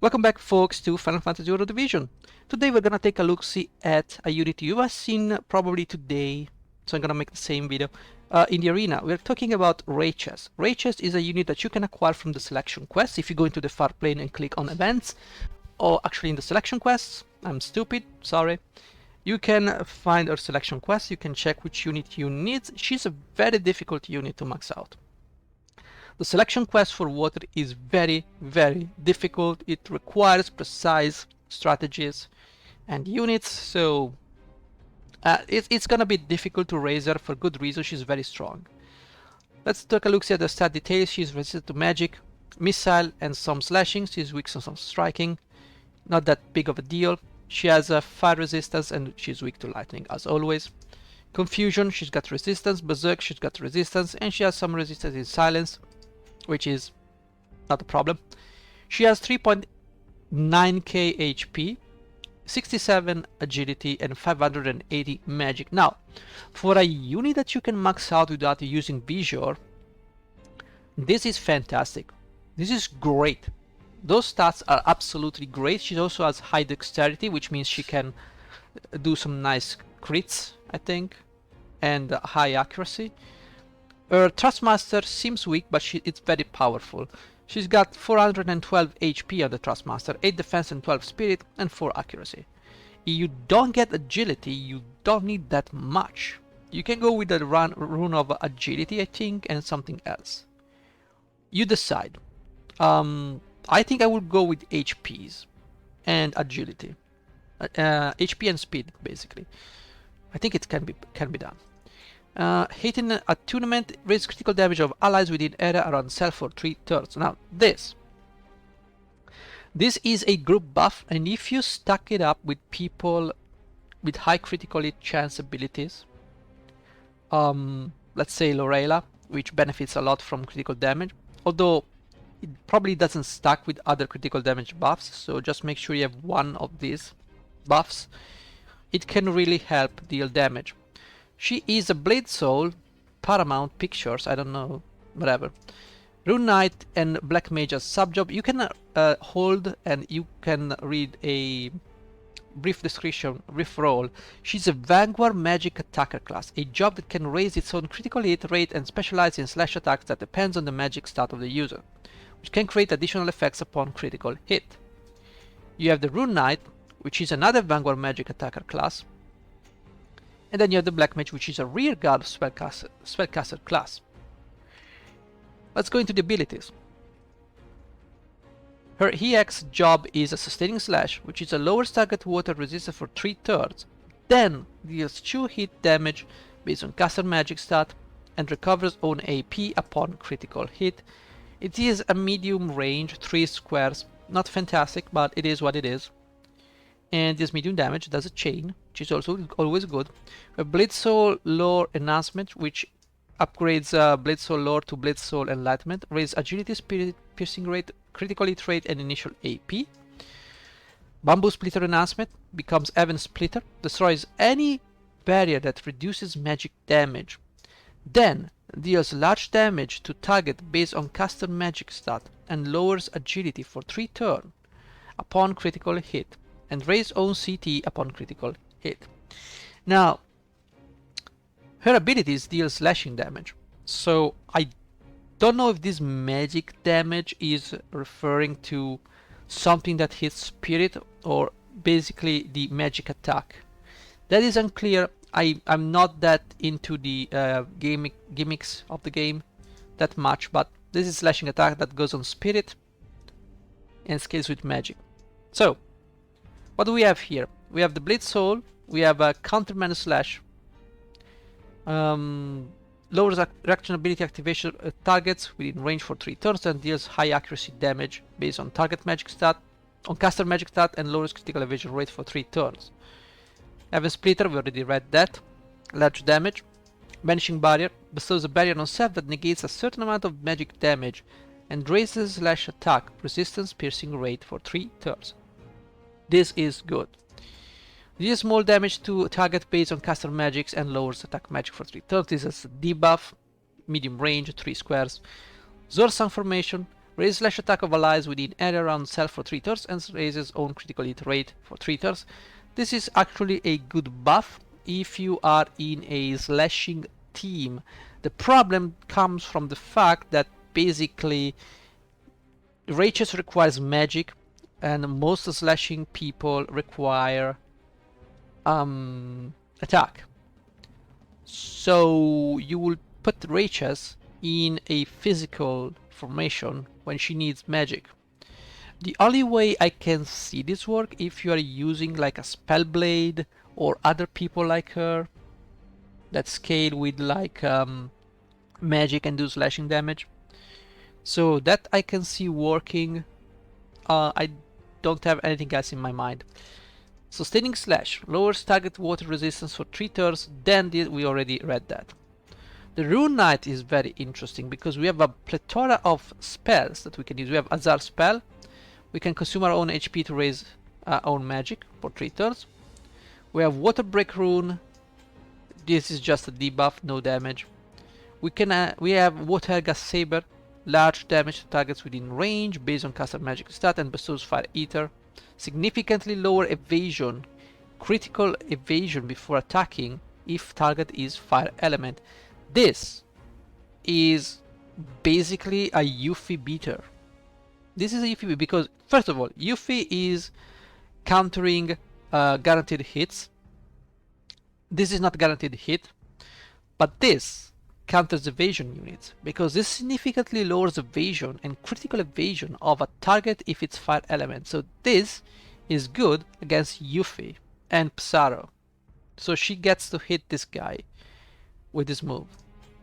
Welcome back, folks, to Final Fantasy Division. Today we're gonna take a look-see at a unit you have seen probably today, so I'm gonna make the same video. In the arena, we're talking about Raychess. Raychess is a unit that you can acquire from the selection quest if you go into the far plane and click on events, or actually in the selection quests. I'm stupid, sorry. You can find her selection quest, you can check which unit you need. She's a very difficult unit to max out. The selection quest for water is very difficult. It requires precise strategies and units, so it's gonna be difficult to raise her for good reason. She's very strong. Let's take a look at the stat details. She's resistant to magic, missile, and some slashing. She's weak to some striking. Not that big of a deal. She has a fire resistance and she's weak to lightning as always. Confusion, she's got resistance. Berserk, she's got resistance, and she has some resistance in silence, which is not a problem. She has 3.9k HP, 67 agility, and 580 magic. Now, for a unit that you can max out without using Visual, this is fantastic. This is great. Those stats are absolutely great. She also has high dexterity, which means she can do some nice crits, I think, and high accuracy. Her Thrustmaster seems weak, but it's very powerful. She's got 412 HP on the Thrustmaster, 8 defense and 12 spirit, and 4 accuracy. You don't get agility, you don't need that much. You can go with the rune of agility, I think, and something else. You decide. I think I would go with HPs and agility. HP and speed, basically. I think it can be done. Hitting a tournament raises critical damage of allies within area around self for 3 turns. Now this is a group buff, and if you stack it up with people with high critical hit chance abilities, let's say Lorela, which benefits a lot from critical damage, although it probably doesn't stack with other critical damage buffs, so just make sure you have one of these buffs. It can really help deal damage. She is a Blade Soul, Paramount Pictures, I don't know, whatever. Rune Knight and Black Mage as sub-job. You can hold and you can read a brief description, brief role. She's a Vanguard Magic Attacker class, a job that can raise its own critical hit rate and specialize in slash attacks that depends on the magic stat of the user, which can create additional effects upon critical hit. You have the Rune Knight, which is another Vanguard Magic Attacker class. And then you have the Black Mage, which is a rearguard spellcaster class. Let's go into the abilities. Her EX job is a Sustaining Slash, which is a lowers target water resistance for 3 turns, then deals 2 hit damage based on caster magic stat, and recovers own AP upon critical hit. It is a medium range, 3 squares, not fantastic, but it is what it is. And this medium damage does a chain, which is also always good. A Blade Soul Lore Enhancement, which upgrades Blade Soul Lore to Blade Soul Enlightenment, raises agility, spirit, piercing rate, critical hit rate, and initial AP. Bamboo Splitter Enhancement becomes Heaven Splitter, destroys any barrier that reduces magic damage. Then deals large damage to target based on caster magic stat and lowers agility for 3 turns upon critical hit, and raise own CT upon critical hit. Now, her abilities deal slashing damage, so I don't know if this magic damage is referring to something that hits spirit or basically the magic attack. That is unclear. I'm not that into the gimmicks of the game that much, but this is slashing attack that goes on spirit and scales with magic. So, what do we have here? We have the Blade Soul, we have a Countermeasure Slash, lowers reaction ability activation targets within range for 3 turns and deals high accuracy damage based on target magic stat, on caster magic stat, and lowers critical evasion rate for 3 turns. Heaven Splitter, we already read that. Large damage. Banishing Barrier, bestows a barrier on self that negates a certain amount of magic damage and raises slash attack, resistance, piercing rate for 3 turns. This is good. Deals small damage to target based on caster magics and lowers attack magic for 3 turns. This is a debuff, medium range, 3 squares. Zorsang Formation, Raises slash attack of allies within area around self for 3 turns and raises own critical hit rate for 3 turns. This is actually a good buff if you are in a slashing team. The problem comes from the fact that basically Raychess requires magic and most slashing people require attack. So you will put Raychess in a physical formation when she needs magic. The only way I can see this work if you are using like a Spellblade or other people like her that scale with like magic and do slashing damage. So that I can see working. I don't have anything else in my mind. Sustaining slash lowers target water resistance for 3 turns. Then we already read that. The Rune Knight is very interesting because we have a plethora of spells that we can use. We have Azar spell. We can consume our own HP to raise our own magic for 3 turns. We have Water Break Rune. This is just a debuff, no damage. We have Waterga Saber, large damage to targets within range based on caster magic stat, and bestows Fire Eater. Significantly lower evasion, critical evasion before attacking if target is fire element. This is basically a Yuffie beater. This is a Yuffie because, first of all, Yuffie is countering guaranteed hits. This is not guaranteed hit, but this counters evasion units because this significantly lowers evasion and critical evasion of a target if it's fire element. So this is good against Yuffie and Psaro. So she gets to hit this guy with this move.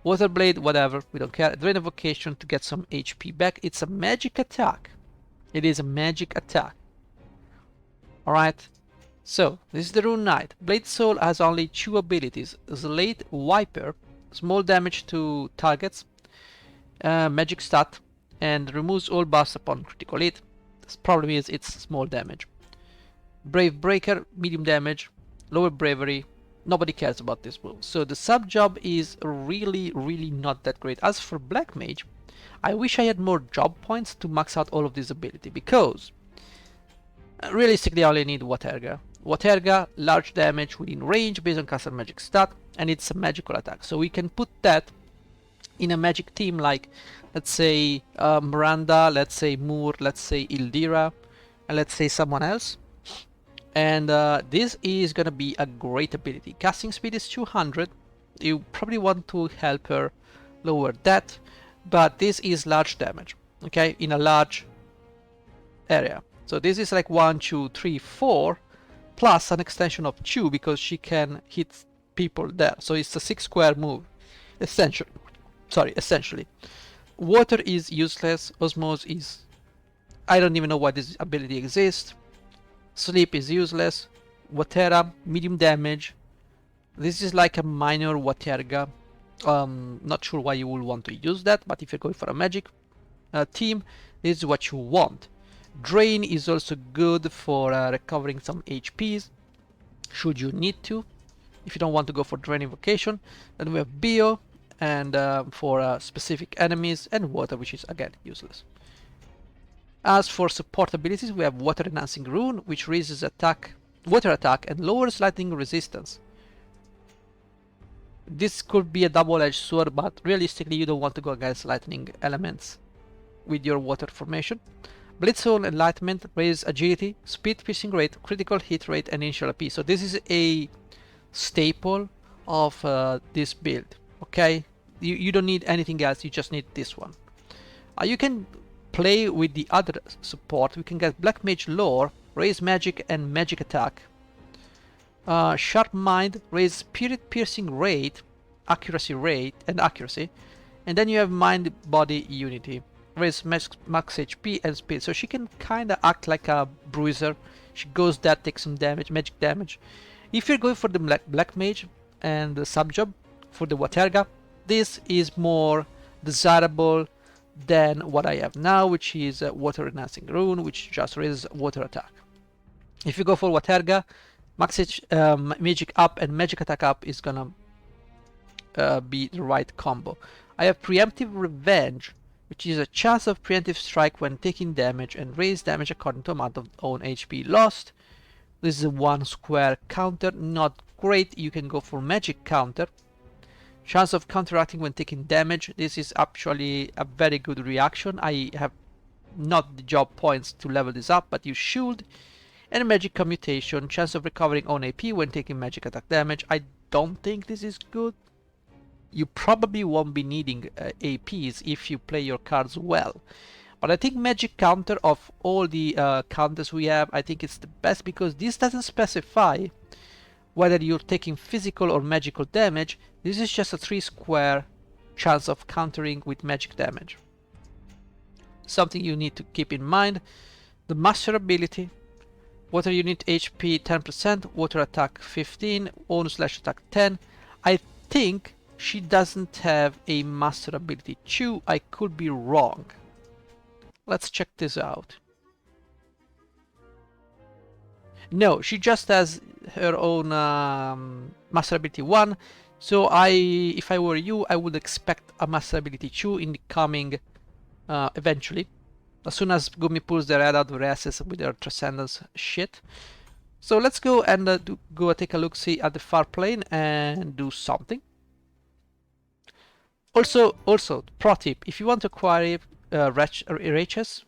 Water Blade, whatever, we don't care. Drain Evocation to get some HP back. It's a magic attack. It is a magic attack. Alright, so this is the Rune Knight. Blade Soul has only 2 abilities. Slate Wiper, small damage to targets, magic stat, and removes all buffs upon critical hit. The problem is it's small damage. Brave Breaker, medium damage, lower bravery. Nobody cares about this move. So the sub job is really not that great. As for Black Mage, I wish I had more job points to max out all of this ability because realistically I only need Waterga. Waterga, large damage within range based on caster magic stat, and it's a magical attack. So we can put that in a magic team like, let's say Miranda, let's say Moore, let's say Ildira, and let's say someone else. And this is gonna be a great ability. Casting speed is 200. You probably want to help her lower that, but this is large damage, okay, in a large area. So this is like 1, 2, 3, 4, plus an extension of 2 because she can hit people there. So it's a 6 square move, essentially. Water is useless. Osmose is, I don't even know why this ability exists. Sleep is useless. Watera, medium damage. This is like a minor Waterga. Not sure why you will want to use that, but if you're going for a magic team, this is what you want. Drain is also good for recovering some HPs, should you need to. If you don't want to go for Drain Invocation, then we have Bio, and for specific enemies, and Water, which is again useless. As for support abilities, we have Water Enhancing Rune, which raises water attack and lowers lightning resistance. This could be a double-edged sword, but realistically you don't want to go against lightning elements with your water formation. Blade Soul Enlightenment raises agility, speed, piercing rate, critical hit rate, and initial AP. So this is a staple of this build. Okay, you don't need anything else. You just need this one. You can play with the other support. We can get Black Mage Lore, raise magic and magic attack. Sharp Mind, raise spirit piercing rate, accuracy, and then you have Mind Body Unity, raise max HP and speed. So she can kinda act like a bruiser. She goes there, takes some damage, magic damage. If you're going for the Black Mage and the sub job for the Waterga, this is more desirable than what I have now, which is Water Enhancing Rune, which just raises water attack. If you go for Waterga, magic up and magic attack up is gonna be the right combo. I have Preemptive Revenge which is a chance of preemptive strike when taking damage and raise damage according to amount of own HP lost. This is a 1 square counter, not great. You can go for magic counter. Chance of counteracting when taking damage. This is actually a very good reaction. I have not the job points to level this up, but you should. And magic commutation, chance of recovering own AP when taking magic attack damage. I don't think this is good. You probably won't be needing APs if you play your cards well. But I think magic counter of all the counters we have, I think it's the best because this doesn't specify whether you're taking physical or magical damage. This is just a 3 square chance of countering with magic damage. Something you need to keep in mind. The master ability. Water unit HP 10%, water attack 15, own slash attack 10. I think she doesn't have a master ability 2. I could be wrong. Let's check this out. No, she just has her own master ability 1. So if I were you, I would expect a master ability 2 in the coming eventually. As soon as Gumi pulls their head out of Raches with their Transcendence shit. So let's go and go take a look-see at the far plane and do something. Also, pro tip, if you want to acquire Raychess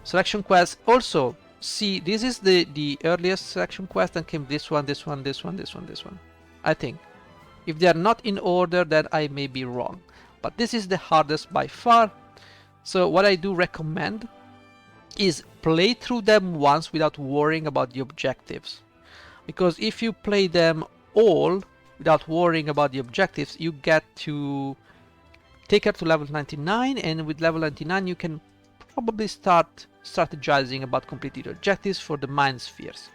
selection quest, also see this is the earliest selection quest, and came this one, this one, this one, this one, this one. I think if they are not in order, then I may be wrong, but this is the hardest by far. So what I do recommend is play through them once without worrying about the objectives, because if you play them all without worrying about the objectives, you get to take her to level 99, and with level 99 you can probably start strategizing about completing the objectives for the mind spheres.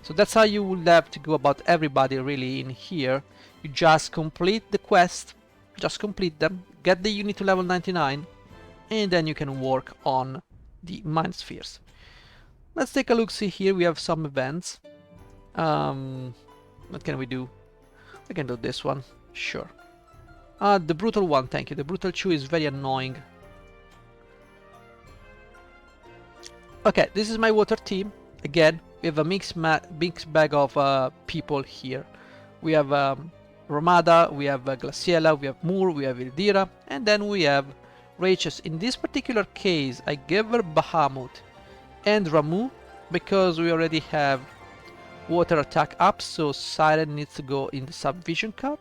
So that's how you will have to go about everybody really in here. You just complete the quest, just complete them, get the unit to level 99, and then you can work on the mind spheres. Let's take a look. See here we have some events. What can we do? We can do this one, sure. The brutal one, thank you. The brutal 2 is very annoying. Okay, this is my water team. Again, we have a mixed bag of people here. We have Ramada, we have Glaciela, we have Moore, we have Ildira, and then we have Raychess. In this particular case, I gave her Bahamut and Ramu because we already have water attack up, so Siren needs to go in the subvision cut.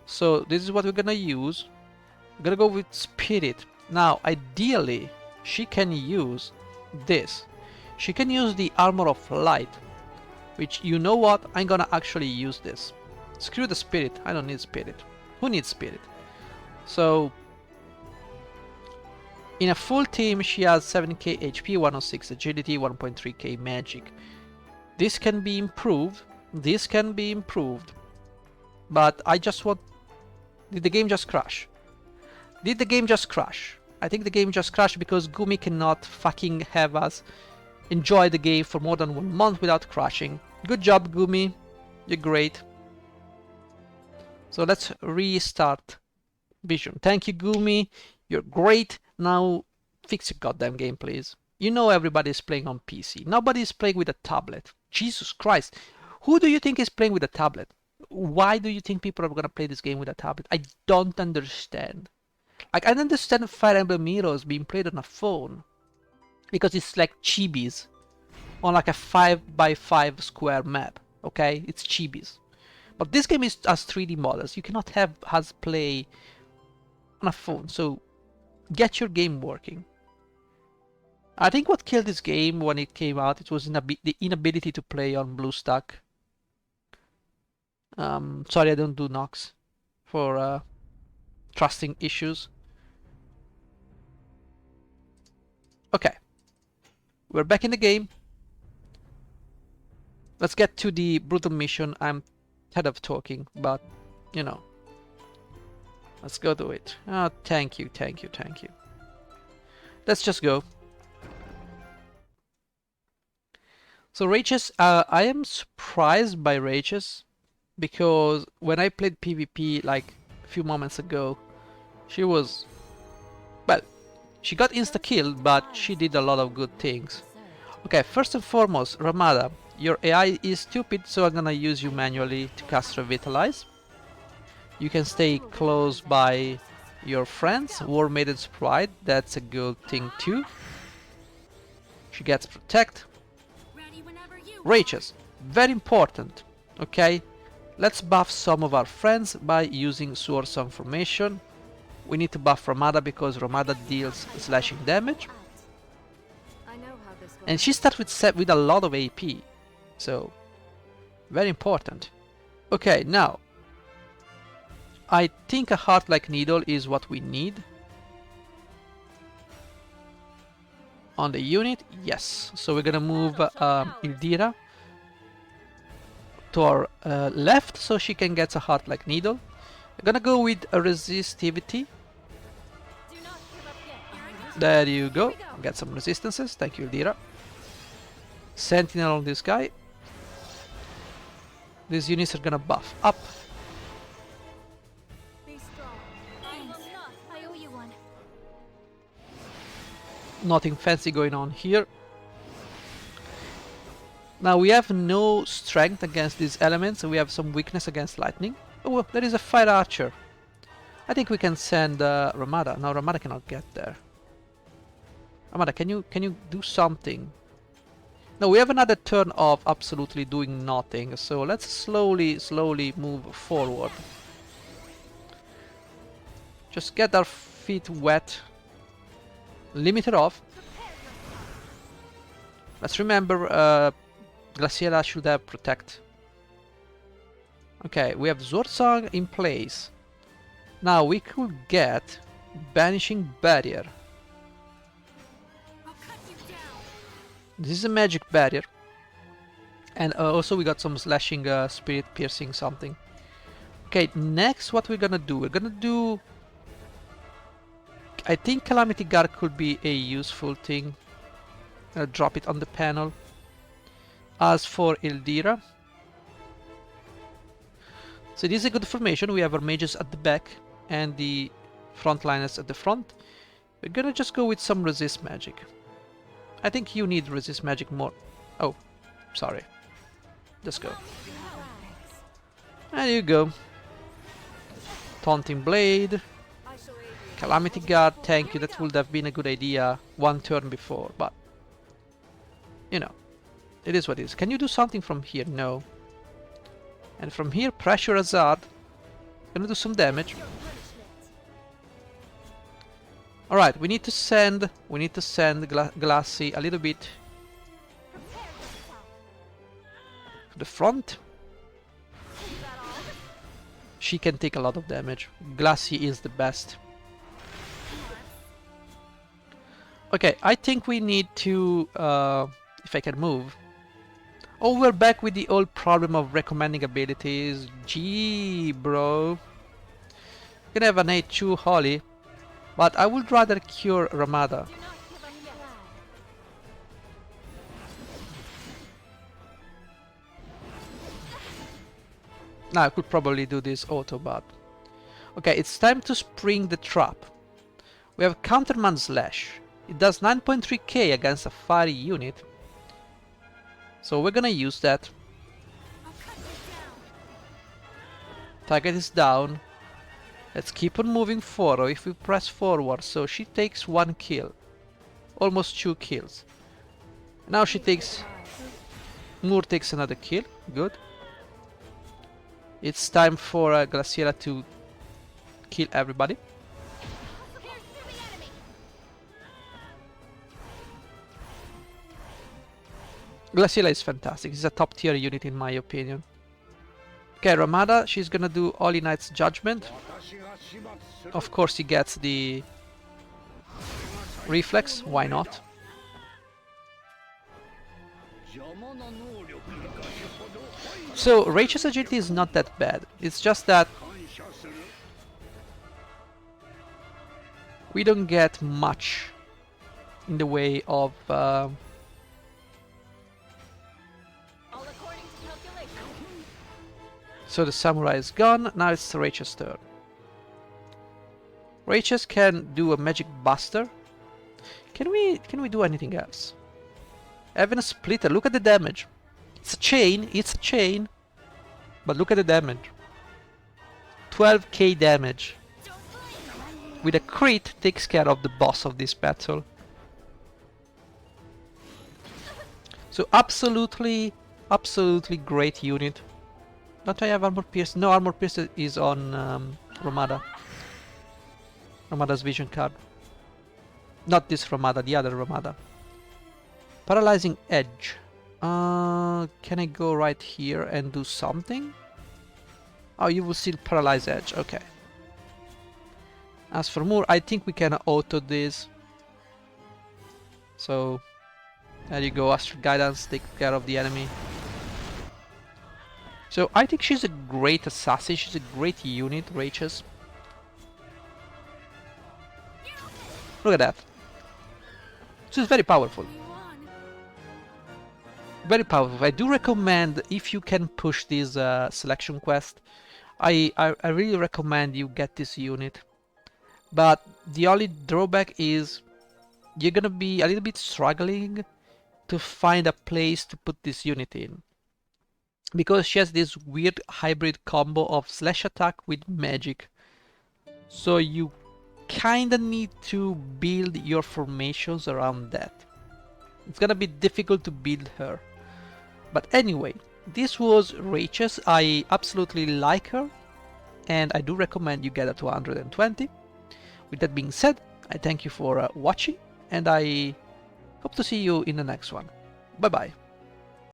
So this is what we're gonna use. We're gonna go with Spirit. Now, ideally, she can use this. She can use the Armor of Light, which, you know what, I'm gonna actually use this. Screw the Spirit, I don't need Spirit. Who needs Spirit? So in a full team, she has 7k HP, 106 agility, 1.3k magic. This can be improved. This can be improved. But I just want... Did the game just crash? Did the game just crash? I think the game just crashed because Gumi cannot fucking have us enjoy the game for more than 1 month without crashing. Good job, Gumi. You're great. So let's restart Vision. Thank you, Gumi. You're great. Now fix your goddamn game, please. You know everybody's playing on PC. Nobody's playing with a tablet. Jesus Christ. Who do you think is playing with a tablet? Why do you think people are gonna play this game with a tablet? I don't understand. Like, I understand Fire Emblem Heroes being played on a phone because it's like chibis on like a 5x5 square map. Okay, it's chibis. But this game has 3D models. You cannot have us play on a phone. So get your game working. I think what killed this game when it came out, it was the inability to play on BlueStack. Sorry, I don't do Nox for trusting issues. Okay, we're back in the game. Let's get to the brutal mission. I'm tired of talking, but you know, let's go do it. Oh, thank you, thank you, thank you. Let's just go. So Raches, I am surprised by Raches because when I played PvP like a few moments ago, she was She got insta-killed, but she did a lot of good things. Okay, first and foremost, Ramada, your AI is stupid, so I'm gonna use you manually to cast Revitalize. You can stay close by your friends. War Maiden's Pride, that's a good thing too. She gets Protect. Raychess, very important. Okay, let's buff some of our friends by using Sword Song formation. We need to buff Ramada because Ramada deals slashing damage. And she starts with a lot of AP, so very important. Okay, now I think a heart-like needle is what we need on the unit. Yes, so we're gonna move Ildira to our left so she can get a heart-like needle. We're gonna go with a resistivity. There you go. Get some resistances. Thank you, Ildira. Sentinel on this guy. These units are gonna buff up. Nothing fancy going on here. Now we have no strength against these elements, and we have some weakness against lightning. Oh, well, there is a fire archer. I think we can send Ramada. No, Ramada cannot get there. Ramada, can you do something? No, we have another turn of absolutely doing nothing. So let's slowly move forward. Just get our feet wet. Limit it off. Let's remember Glaciela should have Protect. Okay, we have Sword Song in place. Now we could get Banishing Barrier. This is a magic barrier. And also we got some slashing spirit piercing something. Okay, next what we're gonna do? We're gonna do... I think Calamity Guard could be a useful thing. Drop it on the panel. As for Ildira, so this is a good formation. We have our mages at the back and the frontliners at the front. We're gonna just go with some resist magic. I think you need resist magic more. Oh, sorry. Let's go. There you go. Taunting Blade. Calamity Guard, thank you. That would have been a good idea one turn before, but you know, it is what it is. Can you do something from here? No. And from here, Pressure Hazard. Gonna do some damage. Alright, we need to send Glassy a little bit to the front. She can take a lot of damage. Glassy is the best. Okay, I think we need to, if I can move. Oh, we're back with the old problem of recommending abilities. Gee, bro. Gonna have an A2 Holly, but I would rather cure Ramada. Now I could probably do this auto, but... Okay, it's time to spring the trap. We have Counterman Slash. It does 9.3k against a fiery unit. So we're gonna use that. Target is down. Let's keep on moving forward. If we press forward, so she takes 1 kill. Almost 2 kills. Now she takes... Moore takes another kill. Good. It's time for Glaciera to kill everybody. Glaciela is fantastic. He's a top tier unit in my opinion. Okay, Ramada, she's gonna do Holy Knight's Judgment. Of course he gets the reflex, why not? So Raches agility is not that bad. It's just that we don't get much in the way of so the samurai is gone. Now it's Raches' turn. Raches can do a magic buster Can we do anything else? Having a splitter, look at the damage. It's a chain, but look at the damage. 12k damage. With a crit, takes care of the boss of this battle. So absolutely great unit. Don't I have armor pierce? No, armor pierce is on Ramada. Ramada's vision card. Not this Ramada, the other Ramada. Paralyzing edge. Can I go right here and do something? Oh, you will still paralyze edge. Okay. As for more, I think we can auto this. So there you go. Astral guidance, take care of the enemy. So I think she's a great assassin. She's a great unit, Raychess. Look at that. She's very powerful. Very powerful. I do recommend, if you can push this selection quest, I really recommend you get this unit. But the only drawback is you're gonna be a little bit struggling to find a place to put this unit in. Because she has this weird hybrid combo of slash attack with magic. So you kinda need to build your formations around that. It's gonna be difficult to build her. But anyway, this was Raches. I absolutely like her, and I do recommend you get her to 120. With that being said, I thank you for watching, and I hope to see you in the next one. Bye bye.